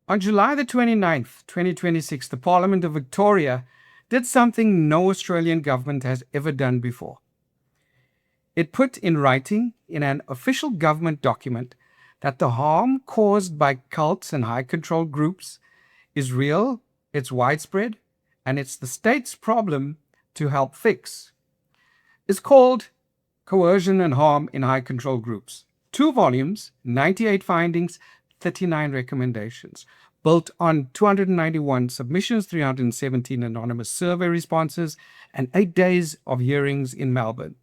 On July the 29th, 2026, the Parliament of Victoria did something no Australian government has ever done before. It put in writing in an official government document that the harm caused by cults and high control groups is real, it's widespread, and it's the state's problem to help fix. It's called Coercion and Harm in High Control Groups. 2 volumes, 98 findings, 39 recommendations, built on 291 submissions, 317 anonymous survey responses, and 8 days of hearings in Melbourne.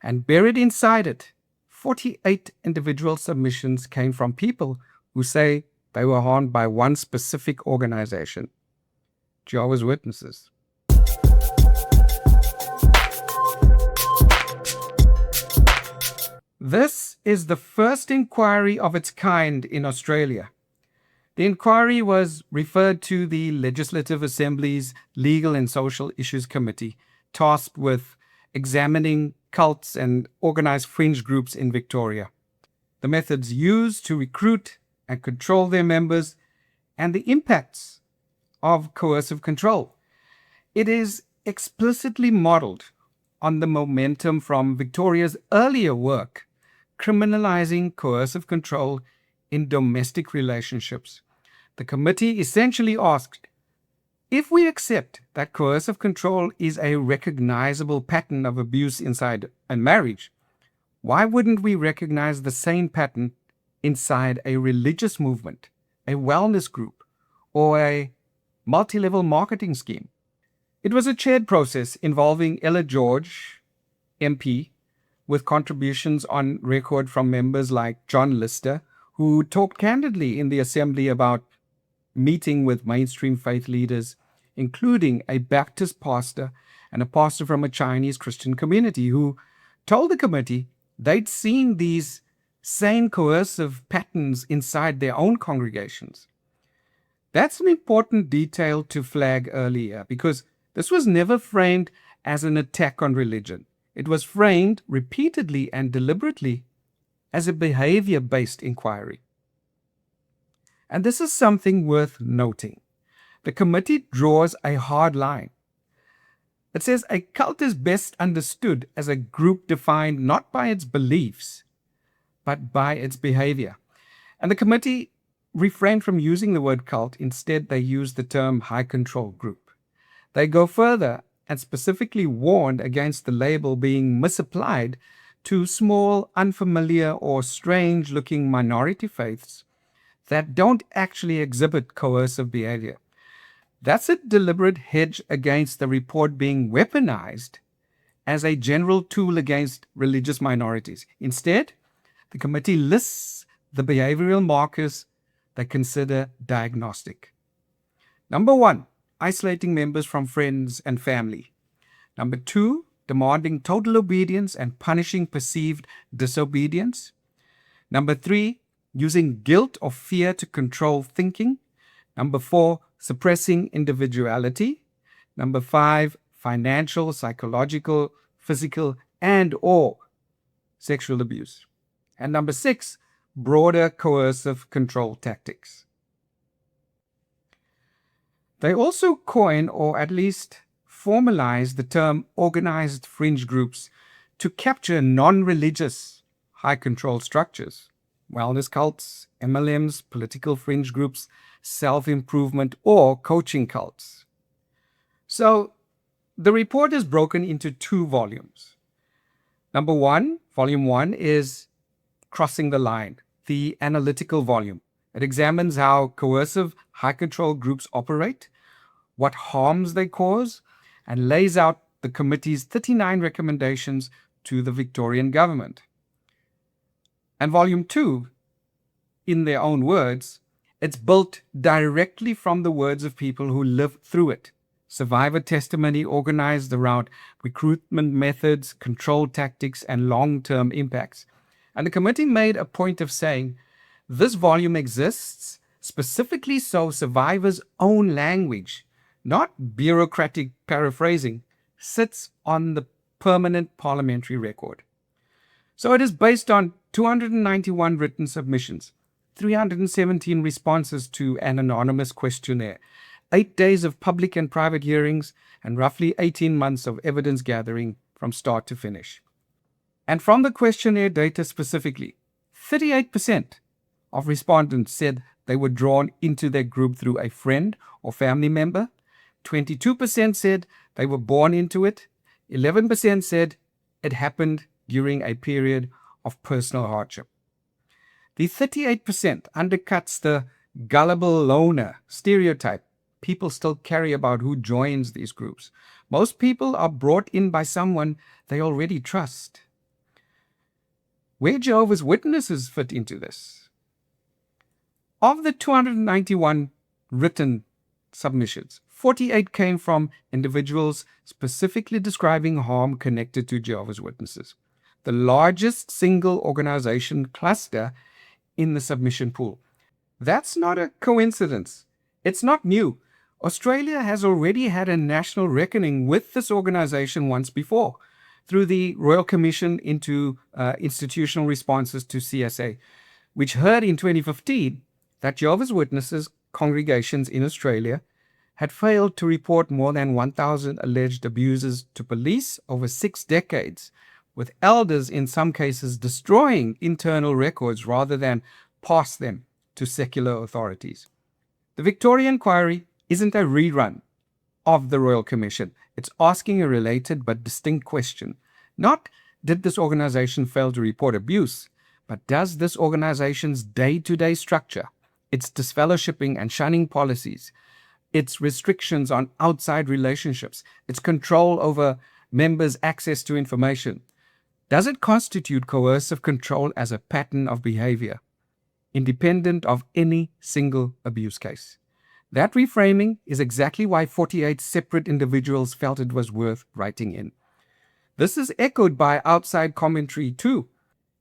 And buried inside it, 48 individual submissions came from people who say they were harmed by one specific organization, Jehovah's Witnesses. This is the first inquiry of its kind in Australia. The inquiry was referred to the Legislative Assembly's Legal and Social Issues Committee, tasked with examining cults and organized fringe groups in Victoria, the methods used to recruit and control their members, and the impacts of coercive control. It is explicitly modeled on the momentum from Victoria's earlier work, criminalizing coercive control in domestic relationships. The committee essentially asked, if we accept that coercive control is a recognizable pattern of abuse inside a marriage, why wouldn't we recognize the same pattern inside a religious movement, a wellness group, or a multi-level marketing scheme? It was a chaired process involving Ella George, MP, with contributions on record from members like John Lister, who talked candidly in the Assembly about meeting with mainstream faith leaders, including a Baptist pastor and a pastor from a Chinese Christian community, who told the committee they'd seen these same coercive patterns inside their own congregations. That's an important detail to flag earlier, because this was never framed as an attack on religion. It was framed repeatedly and deliberately as a behavior-based inquiry. And this is something worth noting. The committee draws a hard line. It says a cult is best understood as a group defined not by its beliefs, but by its behavior. And the committee refrained from using the word cult. Instead, they used the term high control group. They go further and specifically warned against the label being misapplied to small, unfamiliar, or strange-looking minority faiths that don't actually exhibit coercive behavior. That's a deliberate hedge against the report being weaponized as a general tool against religious minorities. Instead, the committee lists the behavioral markers they consider diagnostic. Number 1, isolating members from friends and family. Number 2, demanding total obedience and punishing perceived disobedience. Number 3, using guilt or fear to control thinking. Number 4, suppressing individuality. Number 5, financial, psychological, physical, and/or sexual abuse. And number 6, broader coercive control tactics. They also coin, or at least formalize, the term organized fringe groups to capture non-religious high-control structures. Wellness cults, MLMs, political fringe groups, self-improvement, or coaching cults. So, the report is broken into 2 volumes. Number 1, volume 1, is Crossing the Line, the analytical volume. It examines how coercive high-control groups operate, what harms they cause, and lays out the committee's 39 recommendations to the Victorian government. And volume 2, in their own words, it's built directly from the words of people who live through it. Survivor testimony organized around recruitment methods, control tactics, and long-term impacts. And the committee made a point of saying, this volume exists specifically so survivors' own language, not bureaucratic paraphrasing, sits on the permanent parliamentary record. So it is based on 291 written submissions, 317 responses to an anonymous questionnaire, 8 days of public and private hearings, and roughly 18 months of evidence gathering from start to finish. And from the questionnaire data specifically, 38% of respondents said they were drawn into their group through a friend or family member. 22% said they were born into it. 11% said it happened during a period of personal hardship. The 38% undercuts the gullible loner stereotype people still carry about who joins these groups. Most people are brought in by someone they already trust. Where Jehovah's Witnesses fit into this? Of the 291 written submissions, 48 came from individuals specifically describing harm connected to Jehovah's Witnesses, the largest single organization cluster in the submission pool. That's not a coincidence. It's not new. Australia has already had a national reckoning with this organization once before through the Royal Commission into Institutional Responses to CSA, which heard in 2015 that Jehovah's Witnesses congregations in Australia had failed to report more than 1,000 alleged abuses to police over 6 decades, with elders in some cases destroying internal records rather than pass them to secular authorities. The Victorian inquiry isn't a rerun of the Royal Commission. It's asking a related but distinct question. Not, did this organization fail to report abuse, but does this organization's day-to-day structure, its disfellowshipping and shunning policies, its restrictions on outside relationships, its control over members' access to information, does it constitute coercive control as a pattern of behavior, independent of any single abuse case? That reframing is exactly why 48 separate individuals felt it was worth writing in. This is echoed by outside commentary too.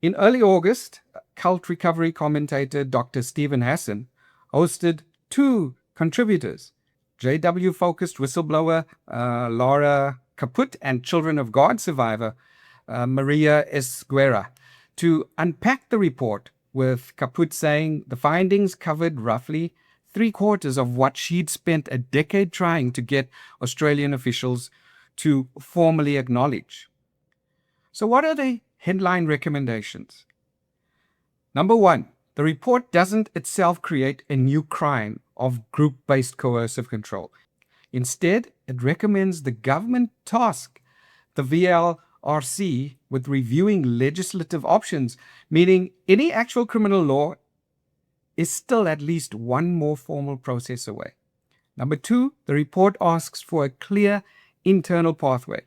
In early August, cult recovery commentator Dr. Stephen Hassan hosted 2 contributors, JW-focused whistleblower Laura Caput and Children of God survivor Maria Esguerra, to unpack the report, with Caput saying the findings covered roughly 3/4 of what she'd spent a decade trying to get Australian officials to formally acknowledge. So what are the headline recommendations? Number 1, the report doesn't itself create a new crime of group-based coercive control. Instead, it recommends the government task the VLRC with reviewing legislative options, meaning any actual criminal law is still at least one more formal process away. Number 2, the report asks for a clear internal pathway,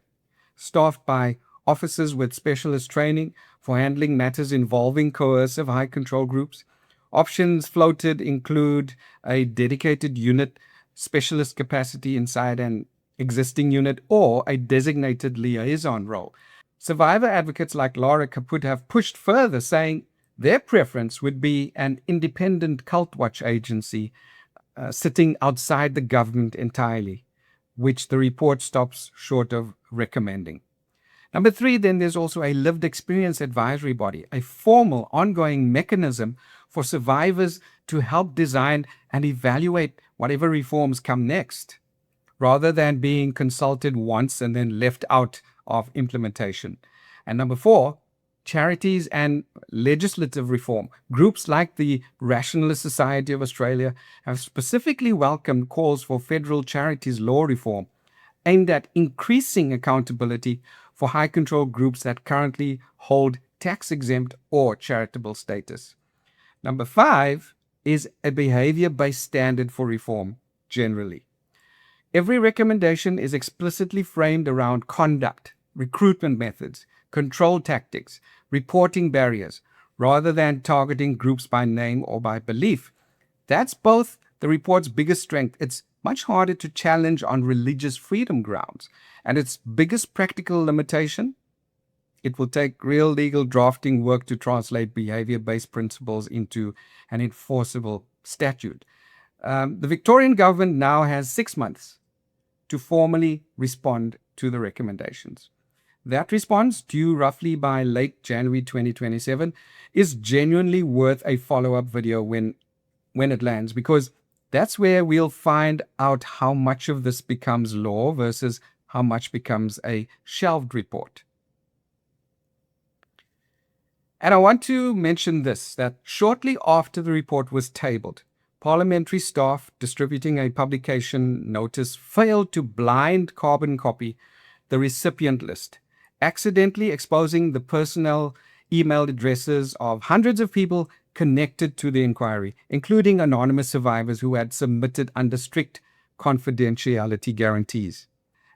staffed by officers with specialist training for handling matters involving coercive high control groups. Options floated include a dedicated unit, specialist capacity inside an existing unit, or a designated liaison role. Survivor advocates like Laura Caput have pushed further, saying their preference would be an independent cult watch agency sitting outside the government entirely, which the report stops short of recommending. Number 3, then there's also a lived experience advisory body, a formal ongoing mechanism for survivors to help design and evaluate whatever reforms come next, rather than being consulted once and then left out of implementation. And number 4, charities and legislative reform. Groups like the Rationalist Society of Australia have specifically welcomed calls for federal charities law reform aimed at increasing accountability for high control groups that currently hold tax-exempt or charitable status. Number 5 is a behavior-based standard for reform generally. Every recommendation is explicitly framed around conduct, recruitment methods, control tactics, reporting barriers, rather than targeting groups by name or by belief. That's both the report's biggest strength. It's much harder to challenge on religious freedom grounds. And its biggest practical limitation, it will take real legal drafting work to translate behavior-based principles into an enforceable statute. The Victorian government now has 6 months to formally respond to the recommendations. That response, due roughly by late January 2027, is genuinely worth a follow-up video when it lands, because that's where we'll find out how much of this becomes law versus how much becomes a shelved report. And I want to mention this, that shortly after the report was tabled, parliamentary staff distributing a publication notice failed to blind carbon copy the recipient list, accidentally exposing the personal email addresses of hundreds of people connected to the inquiry, including anonymous survivors who had submitted under strict confidentiality guarantees.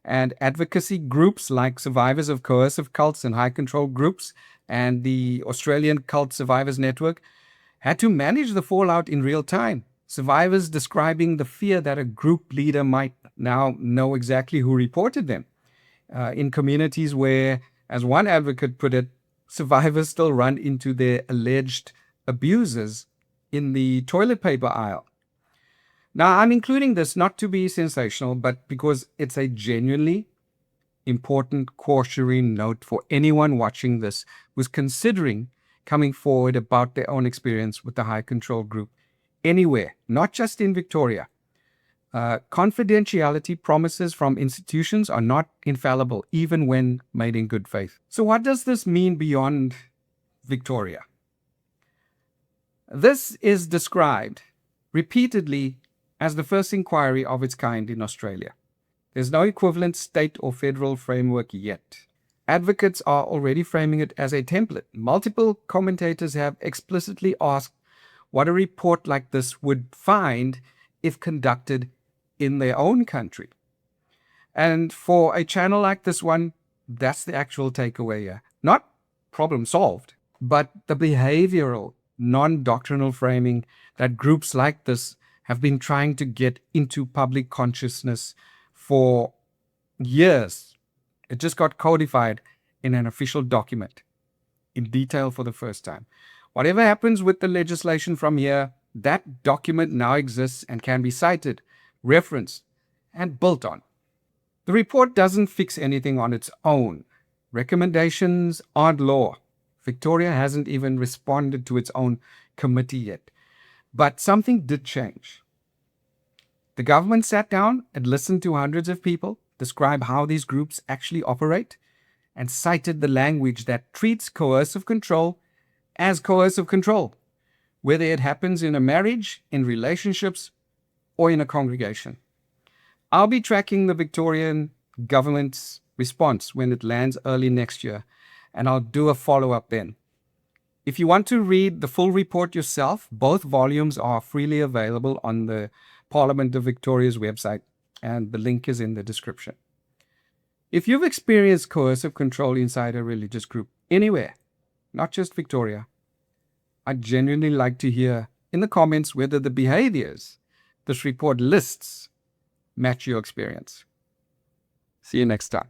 And advocacy groups like Survivors of Coercive Cults and High Control Groups and the Australian Cult Survivors Network had to manage the fallout in real time. Survivors describing the fear that a group leader might now know exactly who reported them. In communities where, as one advocate put it, survivors still run into their alleged abusers in the toilet paper aisle. Now, I'm including this not to be sensational, but because it's a genuinely important cautionary note for anyone watching this who's considering coming forward about their own experience with the High Control Group anywhere, not just in Victoria. Confidentiality promises from institutions are not infallible, even when made in good faith. So what does this mean beyond Victoria? This is described repeatedly as the first inquiry of its kind in Australia. There's no equivalent state or federal framework yet. Advocates are already framing it as a template. Multiple commentators have explicitly asked what a report like this would find if conducted in their own country. And for a channel like this one, that's the actual takeaway here. Not problem solved, but the behavioral, non-doctrinal framing that groups like this have been trying to get into public consciousness for years. It just got codified in an official document in detail for the first time. Whatever happens with the legislation from here, that document now exists and can be cited, referenced, and built on. The report doesn't fix anything on its own. Recommendations aren't law. Victoria hasn't even responded to its own committee yet. But something did change. The government sat down and listened to hundreds of people describe how these groups actually operate and cited the language that treats coercive control as coercive control, whether it happens in a marriage, in relationships, or in a congregation. I'll be tracking the Victorian government's response when it lands early next year, and I'll do a follow-up then. If you want to read the full report yourself, both volumes are freely available on the Parliament of Victoria's website, and the link is in the description. If you've experienced coercive control inside a religious group anywhere, not just Victoria, I'd genuinely like to hear in the comments whether the behaviors this report lists match your experience. See you next time.